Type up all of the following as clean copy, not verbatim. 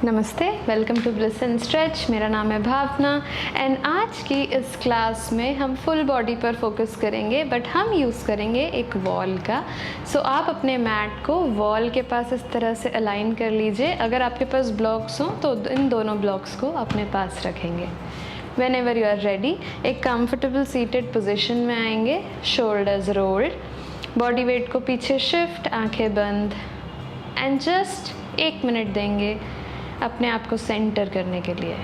नमस्ते, welcome to Bliss and Stretch. मेरा नाम है भावना एंड आज की इस क्लास में हम फुल बॉडी पर फोकस करेंगे, बट हम यूज़ करेंगे एक वॉल का। सो आप अपने मैट को वॉल के पास इस तरह से अलाइन कर लीजिए। अगर आपके पास ब्लॉक्स हों तो इन दोनों ब्लॉक्स को अपने पास रखेंगे। Whenever you are ready, एक कंफर्टेबल सीटेड पोजीशन में आएंगे, शोल्डर्स रोल्ड, बॉडी वेट को पीछे शिफ्ट, आंखें बंद एंड जस्ट 1 मिनट देंगे अपने आप को सेंटर करने के लिए।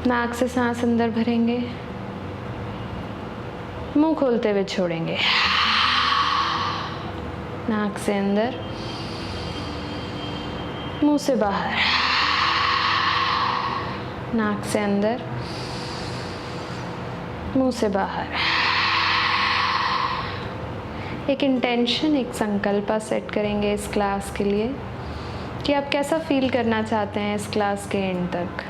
नाक से सांस अंदर भरेंगे, मुंह खोलते हुए छोड़ेंगे। नाक से अंदर, मुंह से बाहर। नाक से अंदर, मुंह से बाहर। एक इंटेंशन, एक संकल्प सेट करेंगे इस क्लास के लिए कि आप कैसा फील करना चाहते हैं इस क्लास के एंड तक।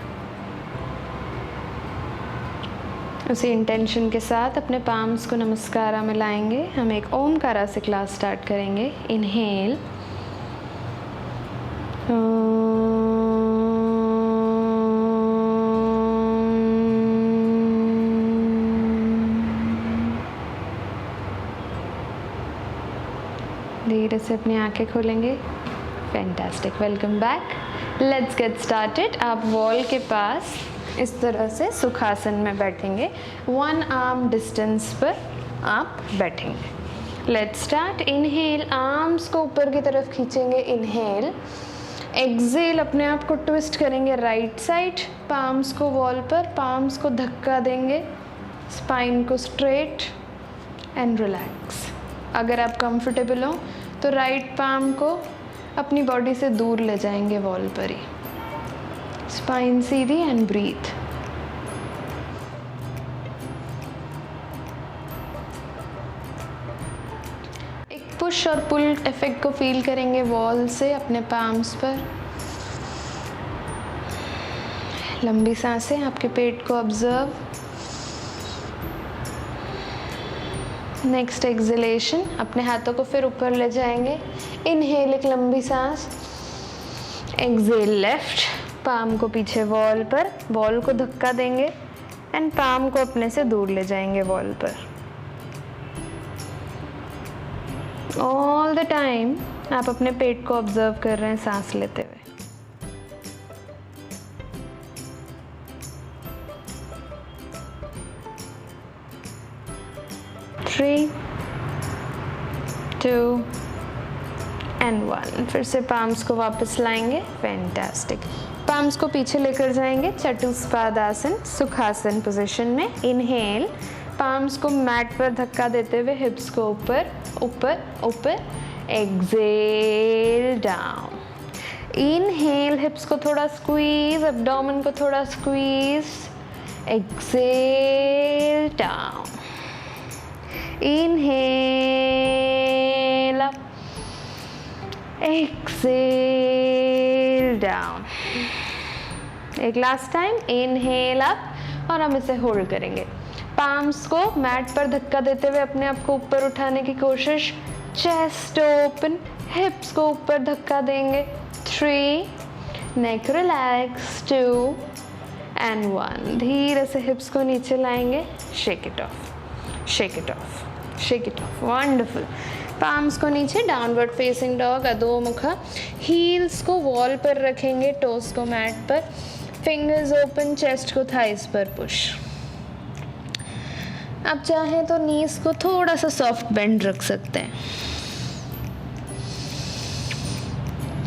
उसी इंटेंशन के साथ अपने पाम्स को नमस्कारा में लाएंगे। हम एक ओमकारा से क्लास स्टार्ट करेंगे। इनहेल, धीरे से अपनी आंखें खोलेंगे। Fantastic, welcome back. Let's get started. आप वॉल के पास इस तरह से सुखासन में बैठेंगे। 1 आर्म डिस्टेंस पर आप बैठेंगे। Let's start. इनहेल, आर्म्स को ऊपर की तरफ खींचेंगे। इनहेल, एक्सेल, अपने आप को ट्विस्ट करेंगे राइट साइड, पाम्स को वॉल पर, पाम्स को धक्का देंगे, स्पाइन को स्ट्रेट एंड रिलैक्स। अगर आप कंफर्टेबल हो तो राइट पाम को अपनी बॉडी से दूर ले जाएंगे वॉल पर ही। स्पाइन सीधी एंड ब्रीथ। एक पुश और पुल इफेक्ट को फील करेंगे वॉल से अपने पाम्स पर। लंबी सांसें, आपके पेट को ऑब्जर्व। नेक्स्ट एक्सलेशन, अपने हाथों को फिर ऊपर ले जाएंगे। इनहेल, एक लंबी सांस। एक्सेल लेफ्ट, पाम को पीछे वॉल पर, वॉल को धक्का देंगे एंड पाम को अपने से दूर ले जाएंगे वॉल पर। ऑल द टाइम आप अपने पेट को ऑब्जर्व कर रहे हैं सांस लेते हुए। Three, 2 and 1। फिर से पाम्स को वापस लाएंगे। फैंटास्टिक। पाम्स को पीछे लेकर जाएंगे चतुष्पादासन, सुखासन पोजीशन में। इनहेल, पाम्स को मैट पर धक्का देते हुए हिप्स को ऊपर ऊपर ऊपर। Exhale down. इनहेल, हिप्स को थोड़ा स्क्वीज, एब्डोमेन को थोड़ा squeeze. Exhale down. Inhale up, exhale down। एक लास्ट टाइम, इनहेल अप और हम इसे होल्ड करेंगे। पाम्स को मैट पर धक्का देते हुए अपने आप को ऊपर उठाने की कोशिश। चेस्ट ओपन, हिप्स को ऊपर धक्का देंगे। 3, नेक रिलैक्स। 2 and 1। धीरे से हिप्स को नीचे लाएंगे। Shake it of, shake it of, shake it of. Wonderful. Palms को नीचे, डाउनवर्ड फेसिंग डॉग, अधोमुखा। हील्स को वॉल पर रखेंगे, टोस को मैट पर, फिंगर्स ओपन, चेस्ट को थाइस पर पुश। आप चाहें तो नीज को थोड़ा सा सॉफ्ट बेंड रख सकते हैं।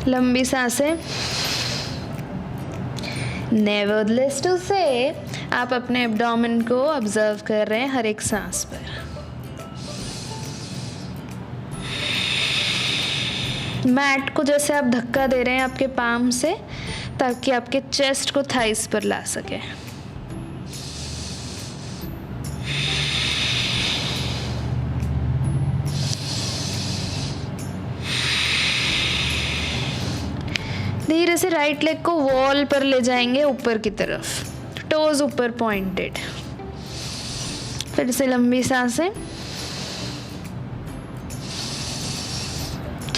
लंबी सांसें। नेवरदलेस टू से, आप अपने एब्डोमेन को ऑब्जर्व कर रहे हैं हर एक सांस पर। मैट को जैसे आप धक्का दे रहे हैं आपके पाम से, ताकि आपके चेस्ट को थाइस पर ला सके। धीरे से राइट लेग को वॉल पर ले जाएंगे ऊपर की तरफ, टोज ऊपर पॉइंटेड। फिर से लंबी सांसें।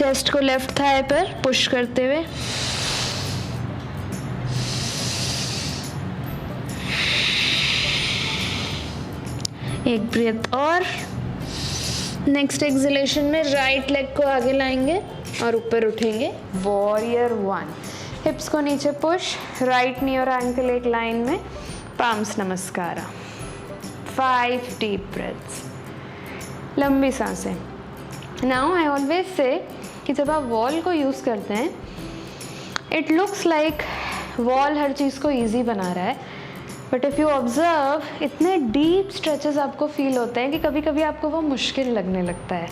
चेस्ट को लेफ्ट थाई पर पुश करते हुए, एक ब्रीथ और। नेक्स्ट एक्सहेलेशन में राइट लेग को आगे लाएंगे और ऊपर उठेंगे, वॉरियर 1। हिप्स को नीचे पुश, राइट नी और एंकल एक लाइन में, पाम्स नमस्कारा। 5 डीप ब्रेथ्स, लंबी सांसें। नाउ आई ऑलवेज से कि जब आप वॉल को यूज़ करते हैं, इट लुक्स लाइक वॉल हर चीज़ को ईजी बना रहा है, बट इफ़ यू ऑब्जर्व इतने डीप स्ट्रेचेस आपको फील होते हैं कि कभी कभी आपको वो मुश्किल लगने लगता है।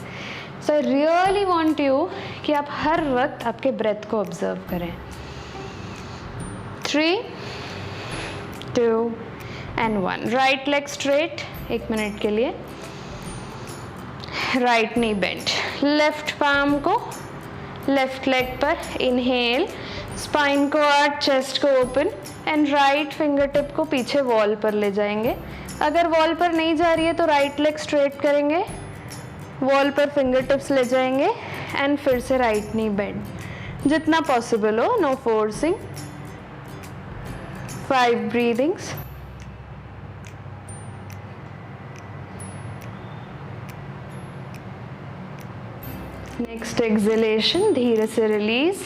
सो आई रियली वॉन्ट यू कि आप हर वक्त आपके ब्रेथ को ऑब्जर्व करें। 3, 2 and 1। Right leg straight 1 minute के लिए, right knee bent, left palm को लेफ्ट लेग पर, इनहेल, स्पाइन को आर्च, चेस्ट को open and right finger tip को पीछे वॉल पर ले जाएंगे। अगर वॉल पर नहीं जा रही है तो राइट लेग स्ट्रेट करेंगे, वॉल पर फिंगर टिप्स ले जाएंगे एंड फिर से राइट नी बेंड, जितना पॉसिबल हो, no forcing. 5 breathings. Next exhalation, धीरे से रिलीज,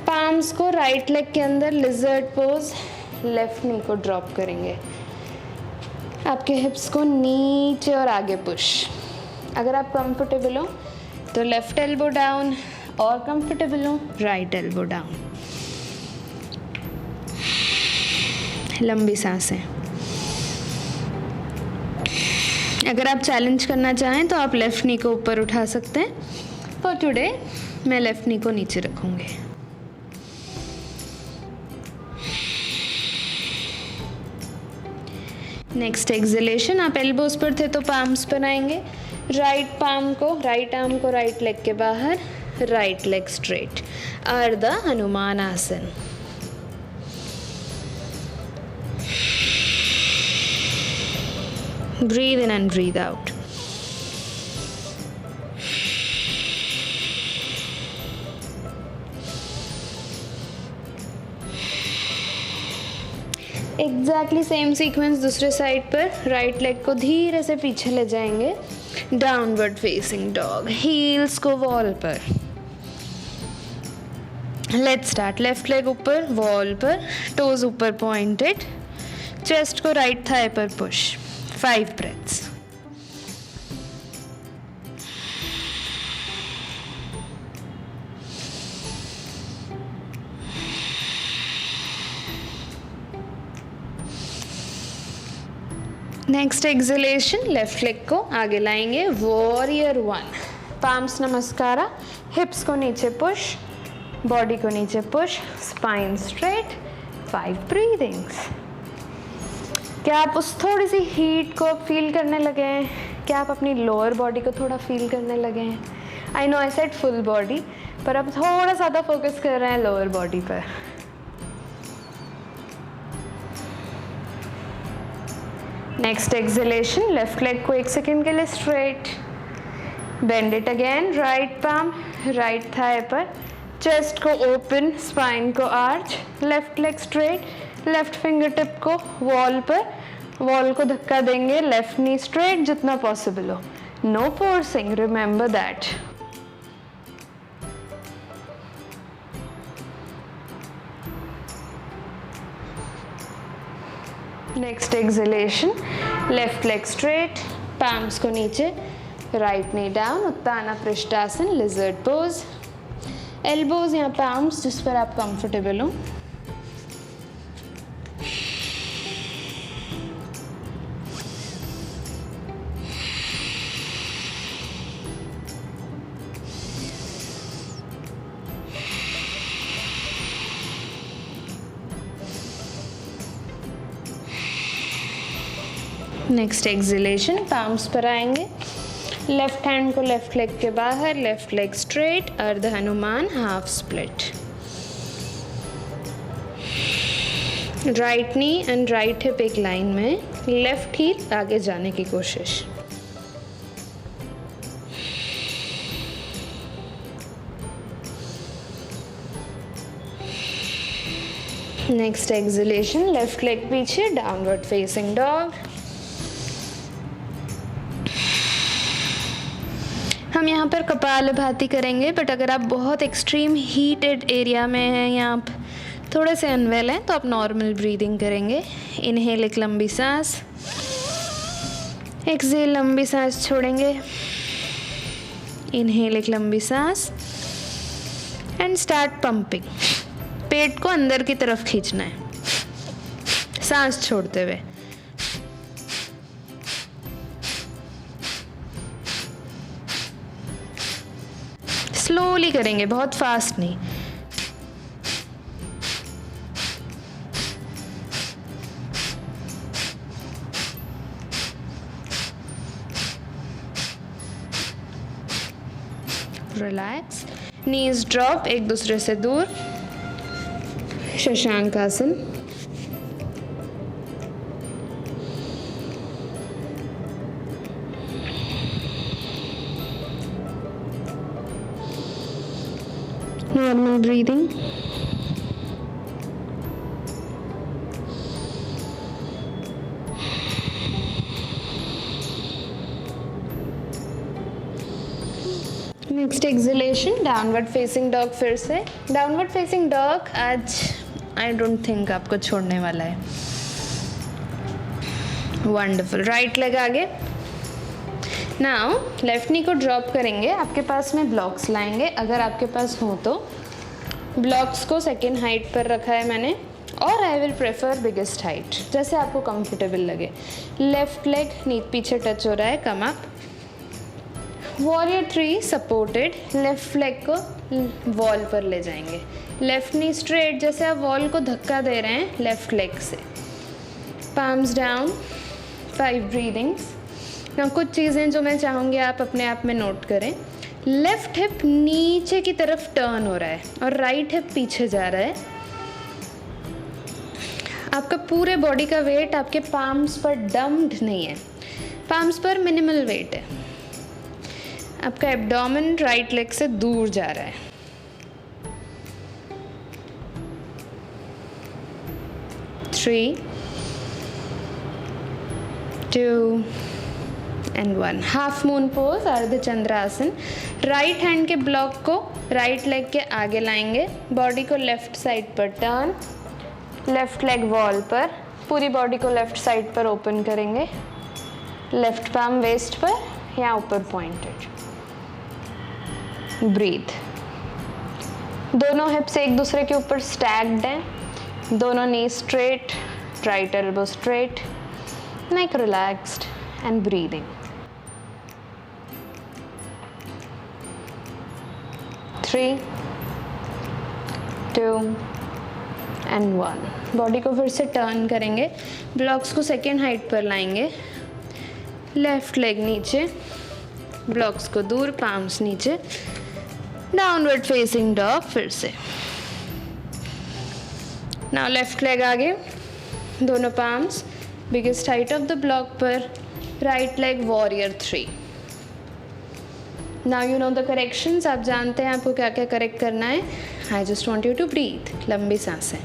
पाम्स को राइट लेग के अंदर, लिजर्ड पोज, लेफ्ट नी को ड्रॉप करेंगे, आपके हिप्स को नीचे और आगे पुश। अगर आप कंफर्टेबल हो तो लेफ्ट एल्बो डाउन, और कंफर्टेबल हो राइट एल्बो डाउन। लंबी सांसें। अगर आप चैलेंज करना चाहें तो आप लेफ्ट नी को ऊपर उठा सकते हैं। फॉर टुडे मैं लेफ्ट नी को नीचे रखूंगी। नेक्स्ट एक्सहेलेशन, आप एल्बोज पर थे तो पाम्स पर आएंगे, राइट पाम को, राइट आर्म को राइट लेग के बाहर, राइट लेग स्ट्रेट, अर्ध हनुमान आसन। Breathe in and breathe out. Exactly same sequence दूसरे साइड पर, राइट लेग को धीरे से पीछे ले जाएंगे, डाउनवर्ड फेसिंग डॉग, हील्स को वॉल पर। Let's start. लेफ्ट लेग ऊपर वॉल पर, टोज ऊपर पॉइंटेड, चेस्ट को राइट थाई पर push. 5 breaths. Next exhalation, left leg को आगे लाएंगे, वॉरियर 1, पाम्स नमस्कारा, हिप्स को नीचे पुश, बॉडी को नीचे पुश, स्पाइन स्ट्रेट। 5 ब्रीदिंग्स। क्या आप उस थोड़ी सी हीट को फील करने लगे हैं? क्या आप अपनी लोअर बॉडी को थोड़ा फील करने लगे हैं? I know I said full body, पर अब थोड़ा ज़्यादा फोकस कर रहे हैं लोअर बॉडी पर। नेक्स्ट एक्सहेलेशन, लेफ्ट लेग को 1 सेकेंड के लिए straight, bend it again, right palm right thigh पर, चेस्ट को ओपन, स्पाइन को arch, left leg straight, left finger tip को वॉल पर, वॉल को धक्का देंगे, लेफ्ट नी स्ट्रेट जितना पॉसिबल हो, no forcing, remember that. Next exhalation, left leg straight, palms को नीचे, राइट नी डाउन, उत्ताना पृष्ठासन, लिजर्ड पोज, एल्बोज या पाम्स जिस पर आप कंफर्टेबल हो। नेक्स्ट एक्सहेलेशन, पाम्स पर आएंगे, लेफ्ट हैंड को लेफ्ट लेग के बाहर, लेफ्ट लेग स्ट्रेट, अर्ध Hanuman, half split, right knee and right hip एक लाइन में, लेफ्ट हील आगे जाने की कोशिश। नेक्स्ट एक्सलेशन, लेफ्ट लेग पीछे, डाउनवर्ड फेसिंग डॉग। हम यहाँ पर कपालभाति करेंगे, बट अगर आप बहुत एक्सट्रीम हीटेड एरिया में हैं या आप थोड़े से अनवेल हैं तो आप नॉर्मल ब्रीदिंग करेंगे। इनहेल, एक लंबी सांस, एक्सहेल, लंबी सांस छोड़ेंगे। इनहेल, एक लंबी सांस एंड स्टार्ट पंपिंग। पेट को अंदर की तरफ खींचना है सांस छोड़ते हुए। स्लोली करेंगे, बहुत फास्ट नहीं। रिलैक्स, नीज ड्रॉप एक दूसरे से दूर, शशांक आसन। Normal breathing. Next acceleration, downward facing dog. फिर से डाउनवर्ड फेसिंग डॉग आज आई डोंट थिंक आपको छोड़ने वाला है। वंडरफुल, राइट लेग आगे। नाउ लेफ्ट नी को ड्रॉप करेंगे, आपके पास में ब्लॉक्स लाएंगे, अगर आपके पास हो तो। ब्लॉक्स को सेकेंड हाइट पर रखा है मैंने, और I will prefer biggest height, जैसे आपको कंफर्टेबल लगे। लेफ्ट लेग नी पीछे टच हो रहा है, come up. Warrior 3 supported, left leg को वॉल पर ले जाएंगे। लेफ्ट नी स्ट्रेट, जैसे आप वॉल को धक्का दे रहे हैं लेफ्ट लेग से। Palms down, 5 breathings. ना कुछ चीज़ें जो मैं चाहूँगी आप अपने आप में नोट करें। लेफ्ट हिप नीचे की तरफ टर्न हो रहा है और राइट हिप पीछे जा रहा है। आपका पूरे बॉडी का वेट आपके पाम्स पर डम्प्ड नहीं है, पाम्स पर मिनिमल वेट है। आपका एब्डोमेन राइट लेग से दूर जा रहा है। Three, 2 and 1। Half moon pose, अर्ध चंद्रासन। राइट हैंड के ब्लॉक को राइट लेग के आगे लाएंगे, बॉडी को लेफ्ट साइड पर टर्न, लेफ्ट लेग वॉल पर, पूरी बॉडी को लेफ्ट साइड पर ओपन करेंगे। लेफ्ट पाम वेस्ट पर या ऊपर पॉइंटेड। ब्रीथ। दोनों हिप्स एक दूसरे के ऊपर स्टैक्ड हैं, दोनों knee straight, right elbow straight, neck relaxed and breathing. Three, 2 and 1। Body को फिर से टर्न करेंगे, ब्लॉक्स को सेकेंड हाइट पर लाएंगे। लेफ्ट लेग नीचे, ब्लॉक्स को दूर, पाम्स नीचे। डाउनवर्ड फेसिंग डॉग फिर से। नाउ लेफ्ट लेग आगे, दोनों palms biggest height of the block पर, right leg warrior 3। Now you know the corrections, आप जानते हैं आपको क्या क्या करेक्ट करना है। I just want you to breathe, लंबी सांसें।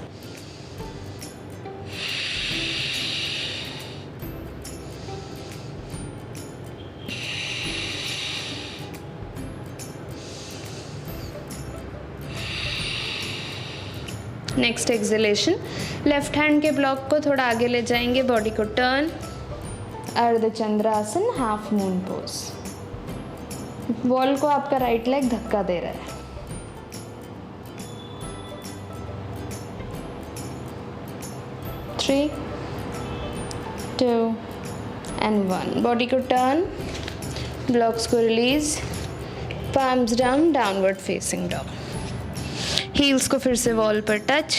नेक्स्ट एक्सलेशन, लेफ्ट हैंड के ब्लॉक को थोड़ा आगे ले जाएंगे, बॉडी को टर्न, अर्धचंद्रासन, हाफ मून पोज। वॉल को आपका राइट लेग धक्का दे रहा है। Three, 2 and 1। बॉडी को टर्न, ब्लॉक्स को release, palms down, downward facing dog. Heels को फिर से वॉल पर टच।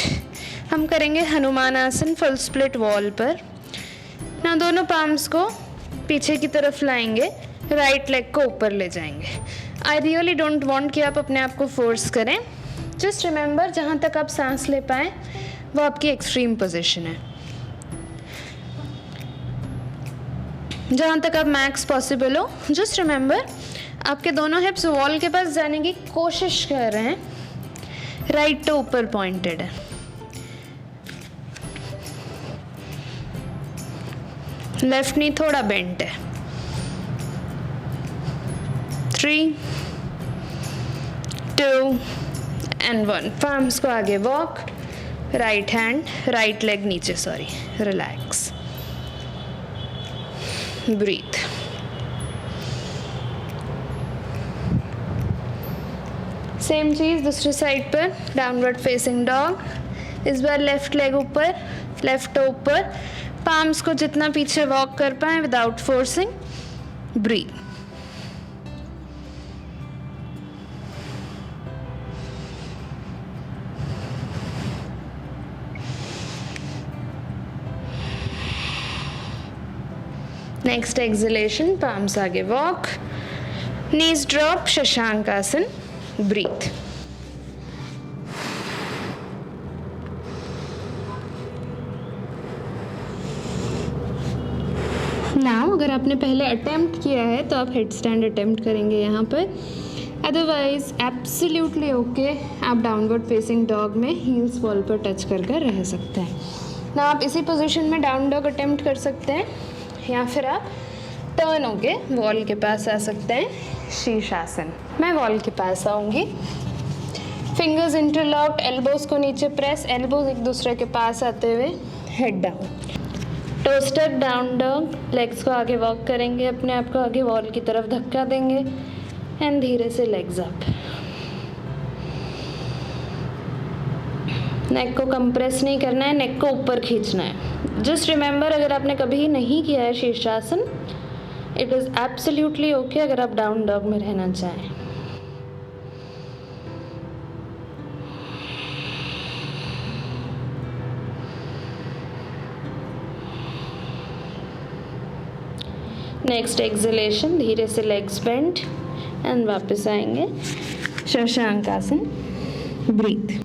हम करेंगे हनुमान आसन, फुल स्प्लिट वॉल पर। ना दोनों पाम्स को पीछे की तरफ लाएंगे, राइट लेग को ऊपर ले जाएंगे। आई रियली डोंट वांट कि आप अपने आप को फोर्स करें। जस्ट रिमेंबर, जहाँ तक आप सांस ले पाएँ वो आपकी एक्सट्रीम पोजीशन है। जहाँ तक आप मैक्स पॉसिबल हो, जस्ट रिमेंबर आपके दोनों हिप्स वॉल के पास जाने की कोशिश कर रहे हैं, राइट तो ऊपर पॉइंटेड है। लेफ्ट नी थोड़ा बेंट है। 3, 2 एंड 1। पाम्स को आगे walk, right hand, right leg नीचे, सॉरी, रिलैक्स, ब्रीथ। सेम चीज़ दूसरी साइड पर, डाउनवर्ड फेसिंग डॉग। इस बार लेफ्ट लेग ऊपर, लेफ्ट टो ऊपर, पाम्स को जितना पीछे वॉक कर पाए without forcing, breathe. Next exhalation, palms आगे walk, knees drop, Shashank asana, breathe. Now अगर आपने पहले अटेम्प्ट किया है तो आप हेड स्टैंड अटेम्प्ट करेंगे यहाँ पर, अदरवाइज एब्सोल्युटली ओके, आप डाउनवर्ड फेसिंग डॉग में हील्स वॉल पर टच कर कर रह सकते हैं ना। आप इसी पोजीशन में डाउन डॉग अटेम्प्ट कर सकते हैं या फिर आप टर्न होके वॉल के पास आ सकते हैं, शीर्षासन। मैं वॉल के पास आऊँगी, फिंगर्स इंटरलॉक्ड, एल्बोज को नीचे प्रेस, एल्बोज एक दूसरे के पास आते हुए, head down, toaster down dog. Legs को आगे वॉक करेंगे, अपने आप को आगे वॉल की तरफ धक्का देंगे एंड धीरे से लेग्स अप। नेक को कंप्रेस नहीं करना है, नेक को ऊपर खींचना है। जस्ट रिमेंबर, अगर आपने कभी नहीं किया है शीर्षासन, इट इज़ एब्सोल्युटली ओके अगर आप डाउन डॉग में रहना चाहें। नेक्स्ट एक्सलेशन, धीरे से लेग्स बेंड एंड वापस आएंगे, शशांक आसन, ब्रीथ।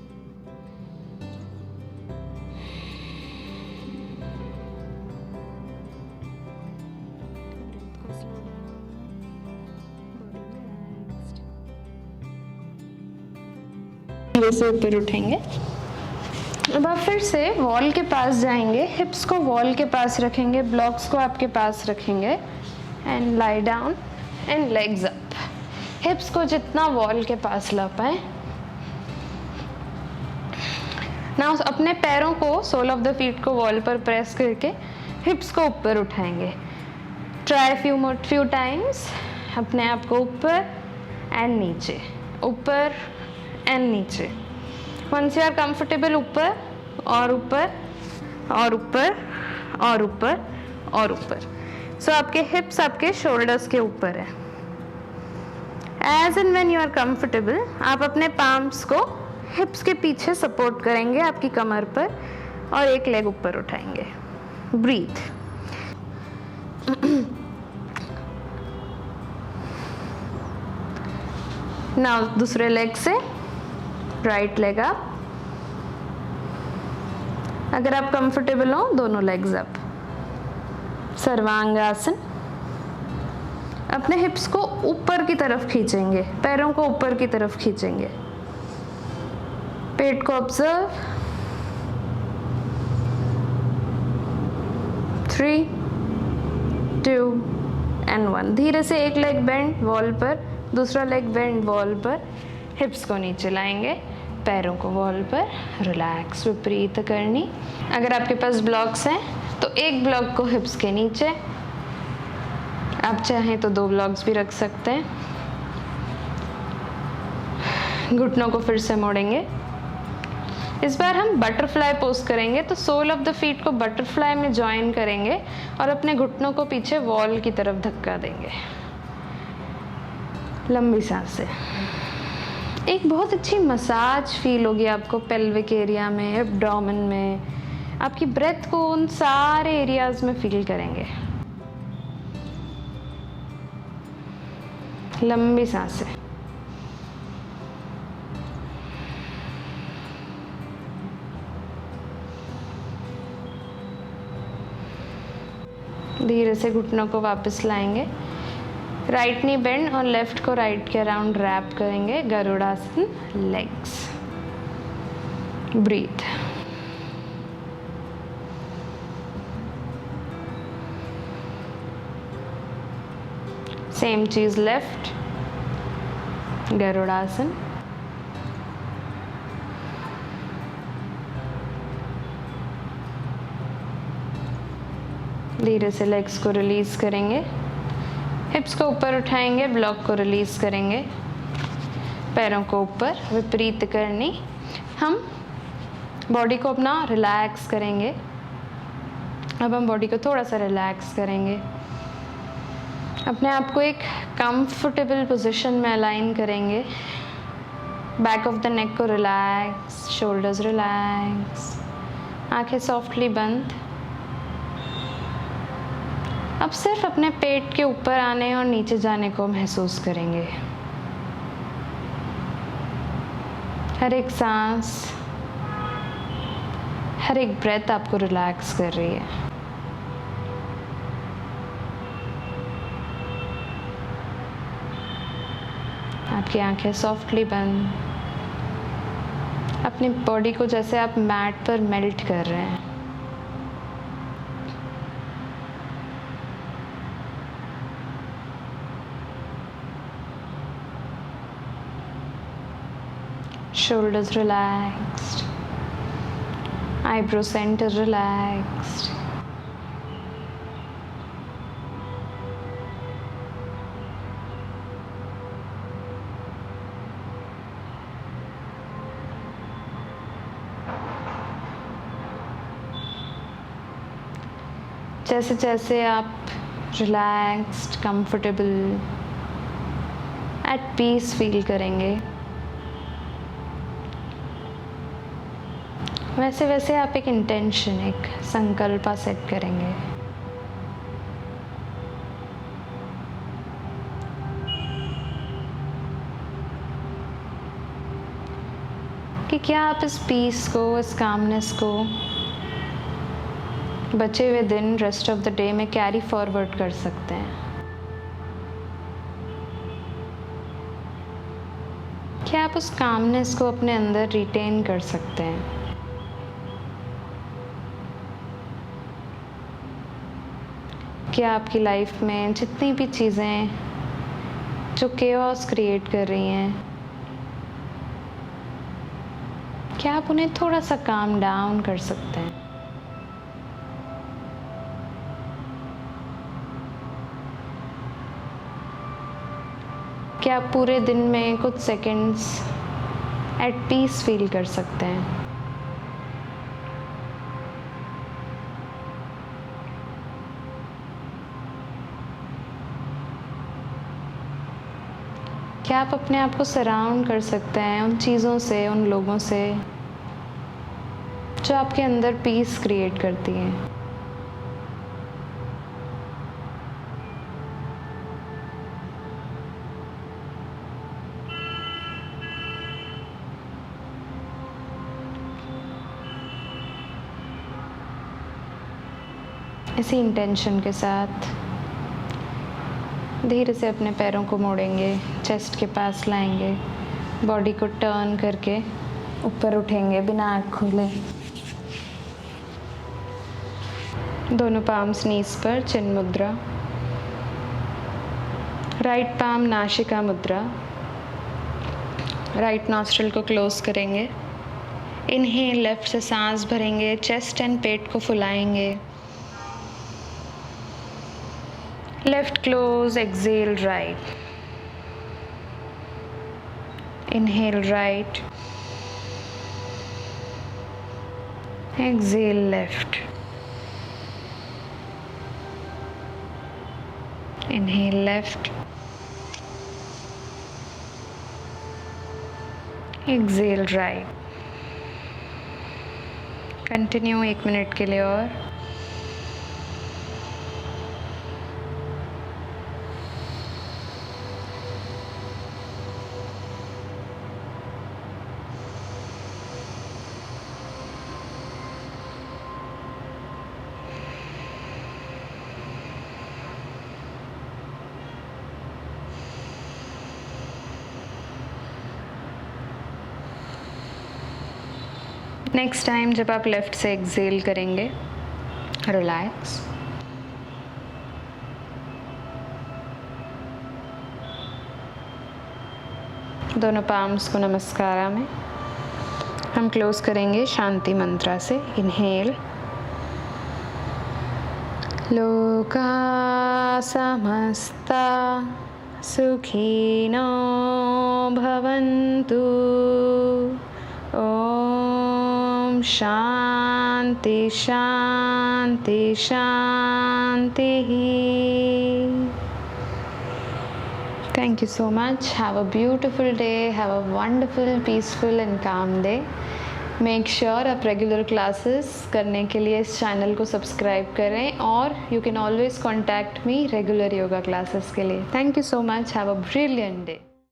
धीरे से ऊपर उठेंगे। अब आप फिर से वॉल के पास जाएंगे, हिप्स को वॉल के पास रखेंगे, ब्लॉक्स को आपके पास रखेंगे and lie down and legs up. हिप्स को जितना वॉल के पास ला पाए ना, अपने पैरों को, सोल ऑफ द फीट को वॉल पर प्रेस करके हिप्स को ऊपर उठाएंगे। ट्राई फ्यू टाइम्स, अपने आप को ऊपर एंड नीचे, ऊपर एंड नीचे। वंस यू आर कंफर्टेबल, ऊपर और ऊपर और ऊपर और ऊपर और ऊपर। सो आपके हिप्स आपके शोल्डर्स के ऊपर है। As and when you are comfortable, आप अपने पाम्स को हिप्स के पीछे सपोर्ट करेंगे, आपकी कमर पर, और एक लेग ऊपर उठाएंगे, ब्रीथ। नाउ दूसरे लेग से राइट लेग अप। अगर आप कंफर्टेबल हो, दोनों लेग्स अप, सर्वांगासन। अपने हिप्स को ऊपर की तरफ खींचेंगे, पैरों को ऊपर की तरफ खींचेंगे, पेट को ऑब्जर्व। 3, 2 एंड 1। धीरे से एक लेग बेंड वॉल पर, दूसरा लेग बेंड वॉल पर, हिप्स को नीचे लाएंगे, पैरों को वॉल पर, रिलैक्स, विपरीत करनी। अगर आपके पास ब्लॉक्स हैं तो एक ब्लॉक को हिप्स के नीचे, आप चाहें तो 2 ब्लॉक्स भी रख सकते हैं। घुटनों को फिर से मोड़ेंगे। इस बार हम बटरफ्लाई पोज करेंगे, तो सोल ऑफ द फीट को बटरफ्लाई में ज्वाइन करेंगे और अपने घुटनों को पीछे वॉल की तरफ धक्का देंगे। लंबी सांस से एक बहुत अच्छी मसाज फील होगी आपको पेल्विक एरिया में, एब्डोमेन में। आपकी ब्रेथ को उन सारे एरियाज में फील करेंगे। लंबी सांसें। धीरे से घुटनों को वापस लाएंगे, राइट नी बेंड और लेफ्ट को राइट के अराउंड रैप करेंगे, गरुड़ासन, लेग्स, ब्रीथ। सेम चीज़ लेफ्ट, गरुड़ासन। धीरे से लेग्स को रिलीज करेंगे, हिप्स को ऊपर उठाएंगे, ब्लॉक को रिलीज करेंगे, पैरों को ऊपर, विपरीत करनी। हम बॉडी को अपना रिलैक्स करेंगे। अब हम बॉडी को थोड़ा सा रिलैक्स करेंगे, अपने आप को एक कंफर्टेबल पोजीशन में अलाइन करेंगे। बैक ऑफ द नेक को रिलैक्स, शोल्डर्स रिलैक्स, आंखें सॉफ्टली बंद। अब सिर्फ अपने पेट के ऊपर आने और नीचे जाने को महसूस करेंगे। हर एक सांस, हर एक ब्रेथ आपको रिलैक्स कर रही है। आपकी आंखें सॉफ्टली बंद। अपनी बॉडी को जैसे आप मैट पर मेल्ट कर रहे हैं। Shoulders relaxed, eyebrow center relaxed. जैसे जैसे आप relaxed, comfortable, at peace feel करेंगे, वैसे वैसे आप एक इंटेंशन, एक संकल्प सेट करेंगे। कि क्या आप इस पीस को, इस कामनेस को बचे हुए दिन, रेस्ट ऑफ द डे में कैरी फॉरवर्ड कर सकते हैं। क्या आप उस कामनेस को अपने अंदर रिटेन कर सकते हैं। क्या आपकी लाइफ में जितनी भी चीज़ें जो केओस क्रिएट कर रही हैं, क्या आप उन्हें थोड़ा सा काम डाउन कर सकते हैं। क्या आप पूरे दिन में कुछ सेकंड्स एट पीस फील कर सकते हैं। क्या आप अपने आप को सराउंड कर सकते हैं उन चीज़ों से, उन लोगों से जो आपके अंदर पीस क्रिएट करती हैं। इसी इंटेंशन के साथ धीरे से अपने पैरों को मोड़ेंगे, चेस्ट के पास लाएंगे, बॉडी को टर्न करके ऊपर उठेंगे बिना आँख खोले। दोनों पाम्स नीज पर, चिन मुद्रा। राइट पाम नासिका मुद्रा। राइट नॉस्ट्रिल को क्लोज करेंगे। इनहेल, लेफ्ट से सांस भरेंगे, चेस्ट एंड पेट को फुलाएंगे। Left close, exhale right. Inhale right. Exhale left. Inhale left. Exhale right. Continue 1 minute के लिए और। नेक्स्ट टाइम जब आप लेफ्ट से एक्सेल करेंगे, रिलैक्स। दोनों पाम्स को नमस्कारा में। हम क्लोज करेंगे शांति मंत्रा से। इनहेल। लोका समस्ता सुखिनो भवन्तु। ओम शांति शांति शांति। Thank you so much. Have a beautiful day. Have a wonderful, peaceful and calm day. Make sure आप रेगुलर क्लासेस करने के लिए इस चैनल को सब्सक्राइब करें और you can always contact me regular yoga classes के लिए. Thank you so much. Have a brilliant day.